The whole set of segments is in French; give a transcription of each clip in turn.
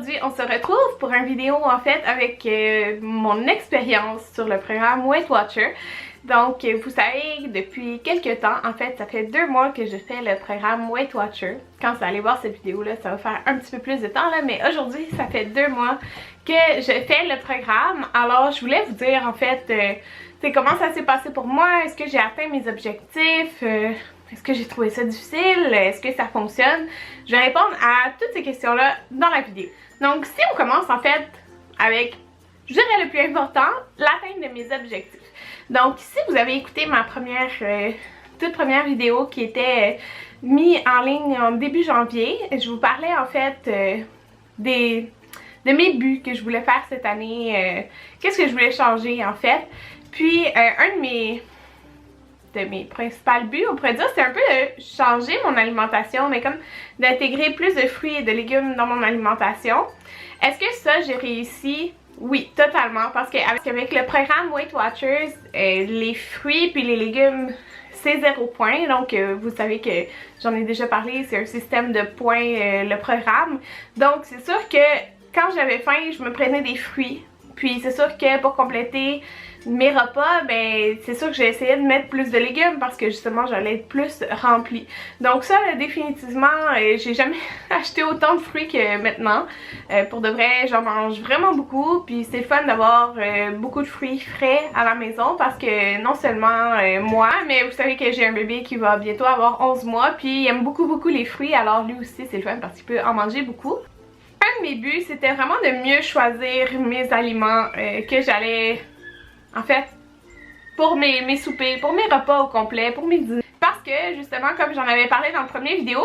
aujourd'hui on se retrouve pour une vidéo en fait avec mon expérience sur le programme Weight Watcher. Donc vous savez, depuis quelques temps, en fait ça fait 2 mois que je fais le programme Weight Watcher. Quand vous allez voir cette vidéo là, ça va faire un petit peu plus de temps là, mais aujourd'hui ça fait 2 mois que je fais le programme. Alors je voulais vous dire en fait comment ça s'est passé pour moi, est-ce que j'ai atteint mes objectifs, est-ce que j'ai trouvé ça difficile, est-ce que ça fonctionne. Je vais répondre à toutes ces questions là dans la vidéo. Donc si on commence en fait avec, je dirais le plus important, l'atteinte de mes objectifs. Donc si vous avez écouté ma toute première vidéo qui était mise en ligne en début janvier, je vous parlais en fait de mes buts que je voulais faire cette année, qu'est-ce que je voulais changer en fait. Puis un de mes principaux buts, on pourrait dire, c'est un peu de changer mon alimentation, mais comme d'intégrer plus de fruits et de légumes dans mon alimentation. Est-ce que ça, j'ai réussi? Oui, totalement, parce qu'avec le programme Weight Watchers, les fruits puis les légumes, c'est 0 point. Donc, vous savez que j'en ai déjà parlé, c'est un système de points, le programme. Donc, c'est sûr que quand j'avais faim, je me prenais des fruits. Puis, c'est sûr que pour compléter mes repas, ben c'est sûr que j'ai essayé de mettre plus de légumes parce que justement j'allais être plus remplie. Donc ça définitivement, j'ai jamais acheté autant de fruits que maintenant. Pour de vrai, j'en mange vraiment beaucoup, puis c'est le fun d'avoir beaucoup de fruits frais à la maison parce que non seulement moi, mais vous savez que j'ai un bébé qui va bientôt avoir 11 mois, puis il aime beaucoup les fruits, alors lui aussi c'est le fun parce qu'il peut en manger beaucoup. Un de mes buts, c'était vraiment de mieux choisir mes aliments que j'allais, en fait, pour mes soupers, pour mes repas au complet, pour mes dîners. Parce que, justement, comme j'en avais parlé dans la première vidéo,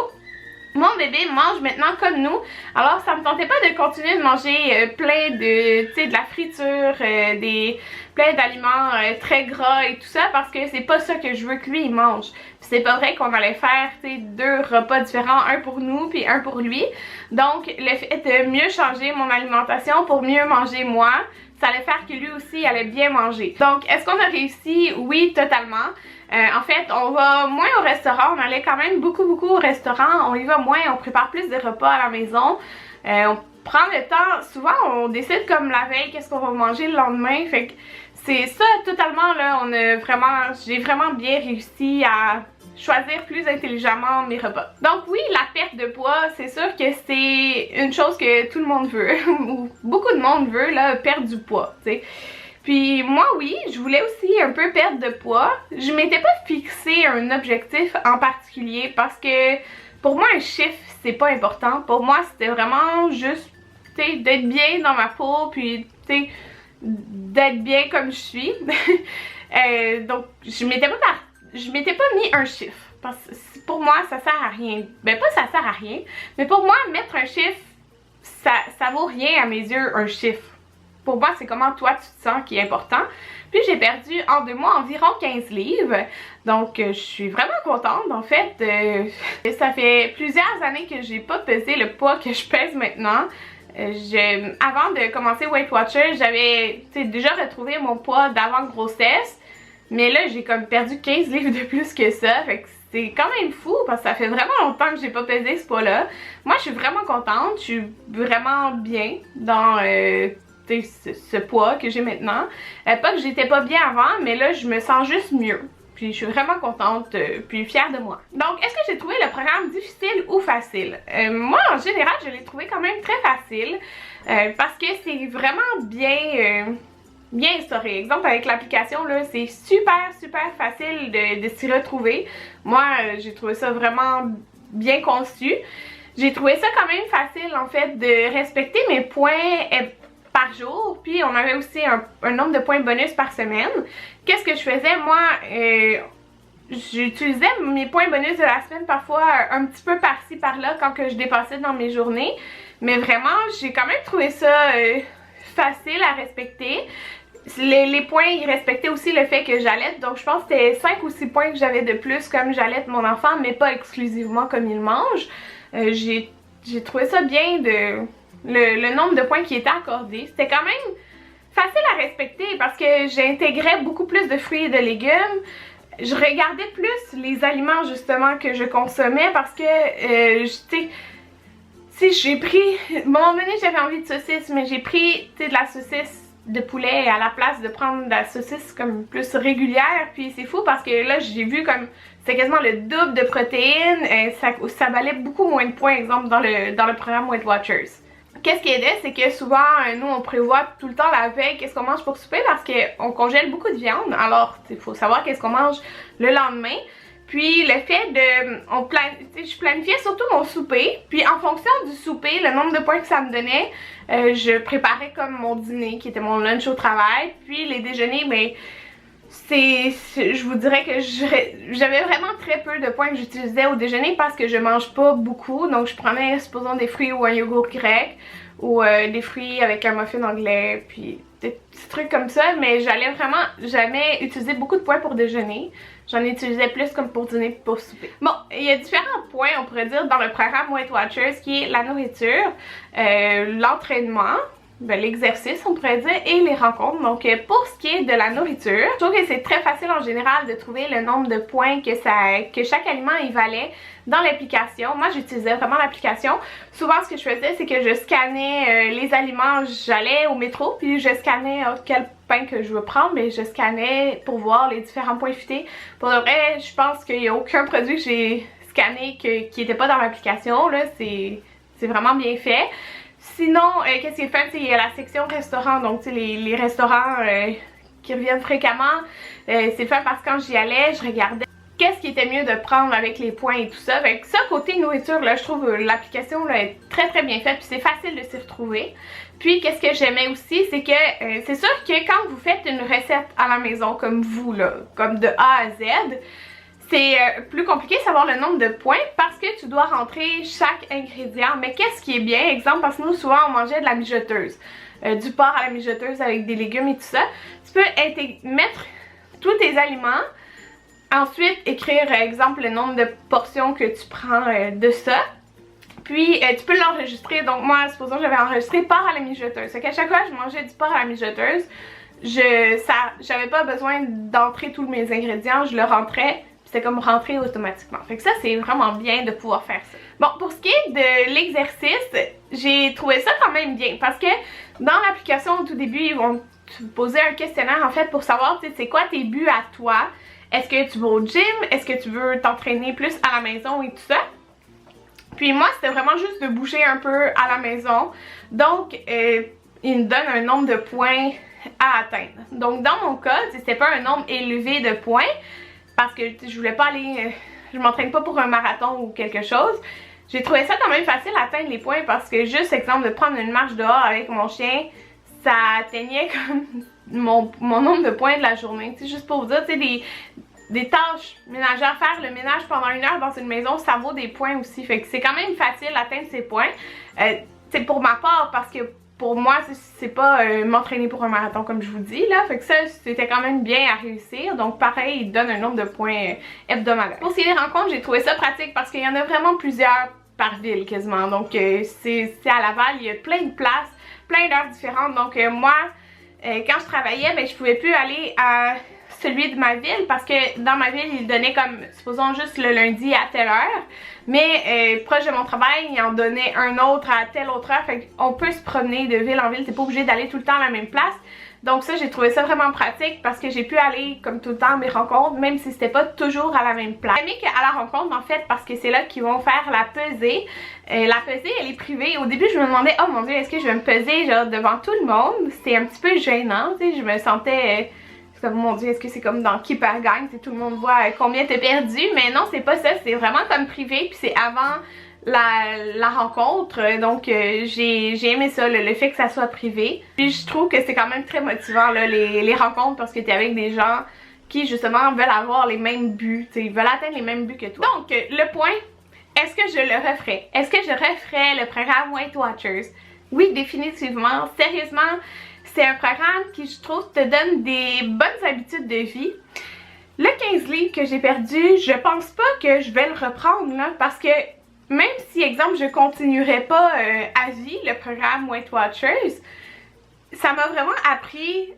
mon bébé mange maintenant comme nous. Alors, ça me tentait pas de continuer de manger plein de, tu sais, de la friture, plein d'aliments très gras et tout ça, parce que c'est pas ça que je veux que lui, il mange. C'est pas vrai qu'on allait faire, tu sais, 2 repas différents, un pour nous puis un pour lui. Donc, le fait de mieux changer mon alimentation pour mieux manger moi, ça allait faire que lui aussi allait bien manger. Donc, est-ce qu'on a réussi? Oui, totalement. En fait, on va moins au restaurant, on allait quand même beaucoup au restaurant, on y va moins, on prépare plus de repas à la maison. On prend le temps, souvent on décide comme la veille qu'est-ce qu'on va manger le lendemain, fait que c'est ça totalement là, j'ai vraiment bien réussi à choisir plus intelligemment mes repas. Donc oui, la perte de poids, c'est sûr que c'est une chose que tout le monde veut, ou beaucoup de monde veut là, perdre du poids, tu sais. Puis moi oui, je voulais aussi un peu perdre de poids. Je m'étais pas fixé un objectif en particulier parce que pour moi un chiffre c'est pas important. Pour moi c'était vraiment juste, tu sais, d'être bien dans ma peau, puis tu sais, d'être bien comme je suis. Donc je m'étais pas mis un chiffre parce que pour moi ça sert à rien. Ben pas ça sert à rien, mais pour moi mettre un chiffre ça vaut rien à mes yeux, un chiffre. Pour moi, c'est comment toi tu te sens qui est important. Puis j'ai perdu en 2 mois environ 15 livres. Donc je suis vraiment contente. En fait, ça fait plusieurs années que j'ai pas pesé le poids que je pèse maintenant. Avant de commencer Weight Watcher, j'avais déjà retrouvé mon poids d'avant grossesse. Mais là, j'ai comme perdu 15 livres de plus que ça. Fait que c'est quand même fou parce que ça fait vraiment longtemps que j'ai pas pesé ce poids-là. Moi, je suis vraiment contente. Je suis vraiment bien dans ce poids que j'ai maintenant. Pas que j'étais pas bien avant, mais là je me sens juste mieux. Puis je suis vraiment contente, puis fière de moi. Donc, est-ce que j'ai trouvé le programme difficile ou facile? Moi, en général, je l'ai trouvé quand même très facile. Parce que c'est vraiment bien instauré. Exemple, avec l'application, là, c'est super facile de s'y retrouver. Moi, j'ai trouvé ça vraiment bien conçu. J'ai trouvé ça quand même facile, en fait, de respecter mes points par jour, puis on avait aussi un nombre de points bonus par semaine. Qu'est-ce que je faisais? Moi, j'utilisais mes points bonus de la semaine parfois un petit peu par-ci par-là quand que je dépassais dans mes journées, mais vraiment, j'ai quand même trouvé ça facile à respecter. Les points, ils respectaient aussi le fait que j'allaite, donc je pense que c'était 5 ou 6 points que j'avais de plus comme j'allaite mon enfant, mais pas exclusivement comme il mange. J'ai trouvé ça bien le nombre de points qui étaient accordés. C'était quand même facile à respecter parce que j'intégrais beaucoup plus de fruits et de légumes. Je regardais plus les aliments justement que je consommais parce que, tu sais, si j'ai pris, à un moment donné j'avais envie de saucisse, mais j'ai pris de la saucisse de poulet à la place de prendre de la saucisse comme plus régulière. Puis c'est fou parce que là j'ai vu comme c'était quasiment le double de protéines, ça valait beaucoup moins de points, exemple dans le programme Weight Watchers. Qu'est-ce qui aidait, c'est que souvent nous on prévoit tout le temps la veille qu'est-ce qu'on mange pour souper parce qu'on congèle beaucoup de viande, alors il faut savoir qu'est-ce qu'on mange le lendemain. Puis le fait de, je planifiais surtout mon souper, puis en fonction du souper, le nombre de points que ça me donnait, je préparais comme mon dîner qui était mon lunch au travail, puis les déjeuners, ben je vous dirais que j'avais vraiment très peu de points que j'utilisais au déjeuner parce que je mange pas beaucoup, donc je prenais supposons des fruits ou un yogourt grec ou des fruits avec un muffin anglais, puis des petits trucs comme ça, mais j'allais vraiment jamais utiliser beaucoup de points pour déjeuner. J'en utilisais plus comme pour dîner et pour souper. Bon, il y a différents points, on pourrait dire, dans le programme Weight Watchers, qui est la nourriture, l'entraînement, l'exercice on pourrait dire, et les rencontres. Donc pour ce qui est de la nourriture, je trouve que c'est très facile en général de trouver le nombre de points que chaque aliment y valait dans l'application. Moi j'utilisais vraiment l'application. Souvent ce que je faisais c'est que je scannais les aliments, j'allais au métro puis je scannais quel pain que je veux prendre, mais je scannais pour voir les différents points fités. Pour de vrai, je pense qu'il n'y a aucun produit que j'ai scanné qui n'était pas dans l'application, là, c'est vraiment bien fait. Sinon, qu'est-ce qui est fun, il y a la section restaurant, donc les restaurants qui reviennent fréquemment, c'est fun parce que quand j'y allais, je regardais qu'est-ce qui était mieux de prendre avec les points et tout ça. Fait que ça, côté nourriture, là, je trouve l'application est très très bien faite, puis c'est facile de s'y retrouver. Puis qu'est-ce que j'aimais aussi, c'est que c'est sûr que quand vous faites une recette à la maison comme vous, là, comme de A à Z, c'est plus compliqué de savoir le nombre de points parce que tu dois rentrer chaque ingrédient. Mais qu'est-ce qui est bien, exemple, parce que nous souvent on mangeait de la mijoteuse, du porc à la mijoteuse avec des légumes et tout ça. Tu peux mettre tous tes aliments, ensuite écrire exemple le nombre de portions que tu prends de ça. Puis tu peux l'enregistrer, donc moi supposons j'avais enregistré porc à la mijoteuse. C'est qu'à chaque fois que je mangeais du porc à la mijoteuse, j'avais pas besoin d'entrer tous mes ingrédients, je le rentrais. C'est comme rentrer automatiquement. Fait que ça, c'est vraiment bien de pouvoir faire ça. Bon, pour ce qui est de l'exercice, j'ai trouvé ça quand même bien parce que dans l'application au tout début, ils vont te poser un questionnaire en fait pour savoir c'est quoi tes buts à toi. Est-ce que tu vas au gym? Est-ce que tu veux t'entraîner plus à la maison et tout ça? Puis moi, c'était vraiment juste de bouger un peu à la maison. Donc, ils me donnent un nombre de points à atteindre. Donc dans mon cas, c'était pas un nombre élevé de points, parce que je voulais pas aller, je m'entraîne pas pour un marathon ou quelque chose. J'ai trouvé ça quand même facile à atteindre les points parce que juste exemple de prendre une marche dehors avec mon chien, ça atteignait comme mon nombre de points de la journée. T'sais, juste pour vous dire, des tâches ménagères, faire le ménage pendant 1 heure dans une maison, ça vaut des points aussi. Fait que c'est quand même facile d'atteindre ces points. C'est pour ma part parce que pour moi, c'est pas m'entraîner pour un marathon comme je vous dis là. Fait que ça, c'était quand même bien à réussir. Donc pareil, il donne un nombre de points hebdomadaires. Pour ce qui est des rencontres, j'ai trouvé ça pratique parce qu'il y en a vraiment plusieurs par ville quasiment. Donc c'est à Laval, il y a plein de places, plein d'heures différentes. Donc moi, quand je travaillais, ben, je pouvais plus aller à celui de ma ville parce que dans ma ville, il donnait comme, supposons juste le lundi à telle heure. Mais proche de mon travail, il en donnait un autre à telle autre heure. Fait qu'on peut se promener de ville en ville, t'es pas obligé d'aller tout le temps à la même place. Donc ça, j'ai trouvé ça vraiment pratique parce que j'ai pu aller comme tout le temps à mes rencontres, même si c'était pas toujours à la même place. J'ai aimé qu'à la rencontre, en fait, parce que c'est là qu'ils vont faire la pesée. La pesée, elle est privée. Au début, je me demandais, oh mon dieu, est-ce que je vais me peser genre devant tout le monde? C'était un petit peu gênant, tu sais, je me sentais... comme mon dieu, est-ce que c'est comme dans Keep a Gang, tout le monde voit combien t'as perdu, mais non, c'est pas ça, c'est vraiment comme privé, puis c'est avant la rencontre, donc j'ai aimé ça, le fait que ça soit privé. Puis je trouve que c'est quand même très motivant là, les rencontres, parce que t'es avec des gens qui justement veulent avoir les mêmes buts, ils veulent atteindre les mêmes buts que toi. Donc le point, est-ce que je le referais? Est-ce que je referais le programme Weight Watchers? Oui, définitivement, sérieusement. C'est un programme qui, je trouve, te donne des bonnes habitudes de vie. Le 15 livres que j'ai perdu, je pense pas que je vais le reprendre là, parce que même si, exemple, je continuerais pas à vie le programme Weight Watchers, ça m'a vraiment appris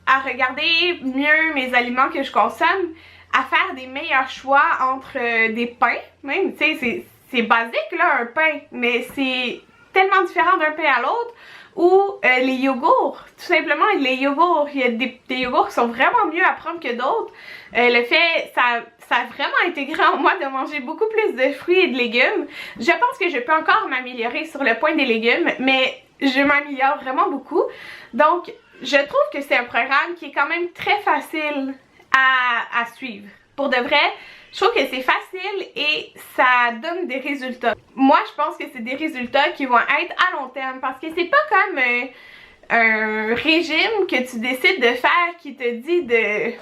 à regarder mieux mes aliments que je consomme, à faire des meilleurs choix entre des pains, même, tu sais, c'est basique là, un pain, mais c'est tellement différent d'un pain à l'autre. Ou les yogourts, tout simplement les yogourts, il y a des yogourts qui sont vraiment mieux à prendre que d'autres. Le fait, ça a vraiment intégré en moi de manger beaucoup plus de fruits et de légumes. Je pense que je peux encore m'améliorer sur le point des légumes, mais je m'améliore vraiment beaucoup. Donc, je trouve que c'est un programme qui est quand même très facile à suivre. Pour de vrai, je trouve que c'est facile et ça donne des résultats. Moi, je pense que c'est des résultats qui vont être à long terme parce que c'est pas comme un régime que tu décides de faire qui te dit de...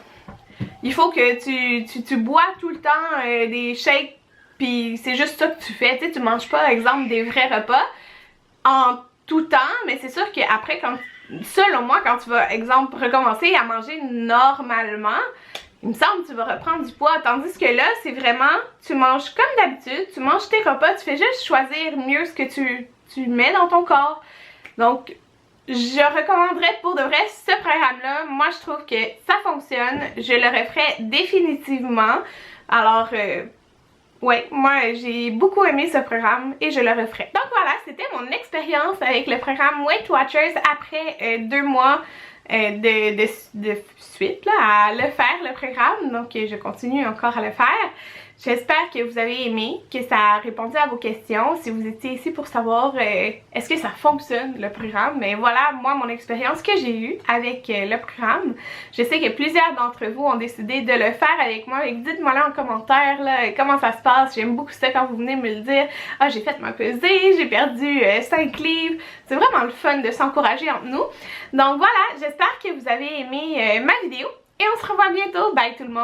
Il faut que tu bois tout le temps des shakes puis c'est juste ça que tu fais. Tu sais, tu manges pas, par exemple, des vrais repas en tout temps, mais c'est sûr qu'après, selon moi, quand tu vas, exemple, recommencer à manger normalement, il me semble que tu vas reprendre du poids, tandis que là, c'est vraiment, tu manges comme d'habitude, tu manges tes repas, tu fais juste choisir mieux ce que tu mets dans ton corps. Donc, je recommanderais pour de vrai ce programme-là. Moi, je trouve que ça fonctionne, je le referais définitivement. Alors, ouais, moi j'ai beaucoup aimé ce programme et je le referai. Donc voilà, c'était mon expérience avec le programme Weight Watchers après 2 mois de suite là, à le faire, le programme. Donc je continue encore à le faire. J'espère que vous avez aimé, que ça a répondu à vos questions. Si vous étiez ici pour savoir est-ce que ça fonctionne le programme, mais voilà moi mon expérience que j'ai eue avec le programme. Je sais que plusieurs d'entre vous ont décidé de le faire avec moi. Dites-moi là en commentaire là, comment ça se passe. J'aime beaucoup ça quand vous venez me le dire. Ah, j'ai fait ma pesée, j'ai perdu 5 livres. C'est vraiment le fun de s'encourager entre nous. Donc voilà, j'espère que vous avez aimé ma vidéo et on se revoit bientôt. Bye tout le monde!